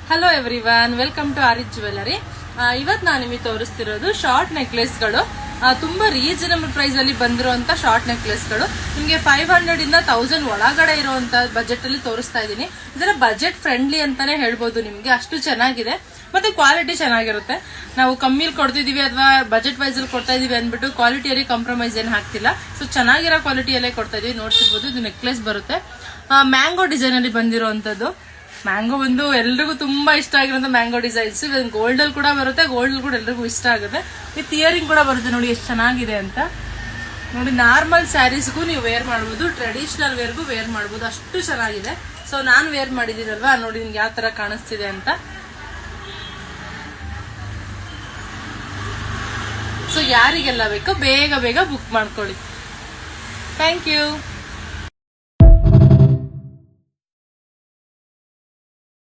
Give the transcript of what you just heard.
Hello everyone, welcome to Aarij jewellery. ಇವತ್ತು ನಾನು ನಿಮಗೆ ತೋರಿಸ್ತಿರೋದು ಶಾರ್ಟ್ ನೆಕ್ಲೆಸ್ಗಳು. ತುಂಬಾ ರೀಸನಬಲ್ ಪ್ರೈಸ್ ಅಲ್ಲಿ ಬಂದಿರುವಂತ ಶಾರ್ಟ್ ನೆಕ್ಲೆಸ್ಗಳು. ನಿಮಗೆ 500 ಇಂದ 1000 ಒಳಗಡೆ ಇರುವಂತ ಬಜೆಟ್ ಅಲ್ಲಿ ತೋರಿಸ್ತಾ ಇದ್ದೀನಿ. ಇದರ ಬಜೆಟ್ ಫ್ರೆಂಡ್ಲಿ ಅಂತಾನೆ ಹೇಳ್ಬೋದು. ನಿಮ್ಗೆ ಅಷ್ಟು ಚೆನ್ನಾಗಿದೆ ಮತ್ತೆ ಕ್ವಾಲಿಟಿ ಚೆನ್ನಾಗಿರುತ್ತೆ. ನಾವು ಕಮ್ಮಿಲಿ ಕೊಡ್ತಿದೀವಿ ಅಥವಾ ಬಜೆಟ್ ವೈಸ್ ಅಲ್ಲಿ ಕೊಡ್ತಾ ಇದೀವಿ ಅಂದ್ಬಿಟ್ಟು ಕ್ವಾಲಿಟಿಯಲ್ಲಿ ಕಾಂಪ್ರಮೈಸ್ ಏನು ಹಾಕ್ತಿಲ್ಲ. ಸೊ ಚೆನ್ನಾಗಿರೋ ಕ್ವಾಲಿಟಿಯಲ್ಲೇ ಕೊಡ್ತಾ ಇದೀವಿ. ನೋಡ್ತಿರ್ಬೋದು, ಇದು ನೆಕ್ಲೆಸ್ ಬರುತ್ತೆ. ಮ್ಯಾಂಗೋ ಡಿಸೈನ್ ಅಲ್ಲಿ ಬಂದಿರುವಂತದ್ದು. ಮ್ಯಾಂಗೋ ಬಂದು ಎಲ್ರಿಗೂ ತುಂಬಾ ಇಷ್ಟ ಆಗಿರೋ ಮ್ಯಾಂಗೋ ಡಿಸೈನ್ಸ್. ಗೋಲ್ಡ್ ಅಲ್ಲಿ ಕೂಡ ಬರುತ್ತೆ, ಗೋಲ್ಡ್ ಕೂಡ ಎಲ್ರಿಗೂ ಇಷ್ಟ ಆಗುತ್ತೆ. ವಿತ್ ಇಯರಿಂಗ್ ಕೂಡ ಬರುತ್ತೆ. ನೋಡಿ ಎಷ್ಟು ಚೆನ್ನಾಗಿದೆ ಅಂತ. ನೋಡಿ, ನಾರ್ಮಲ್ ಸ್ಯಾರೀಸ್ಗೂ ನೀವು ವೇರ್ ಮಾಡಬಹುದು, ಟ್ರೆಡಿಷನಲ್ ವೇರ್ಗೂ ವೇರ್ ಮಾಡಬಹುದು. ಅಷ್ಟು ಚೆನ್ನಾಗಿದೆ. ಸೊ ನಾನು ವೇರ್ ಮಾಡಿದೀನಲ್ವಾ, ನೋಡಿ ನಿಮ್ಗೆ ಯಾವ ತರ ಕಾಣಿಸ್ತಿದೆ ಅಂತ. ಸೊ ಯಾರಿಗೆಲ್ಲ ಬೇಕೋ ಬೇಗ ಬೇಗ ಬುಕ್ ಮಾಡ್ಕೊಳ್ಳಿ. Thank you.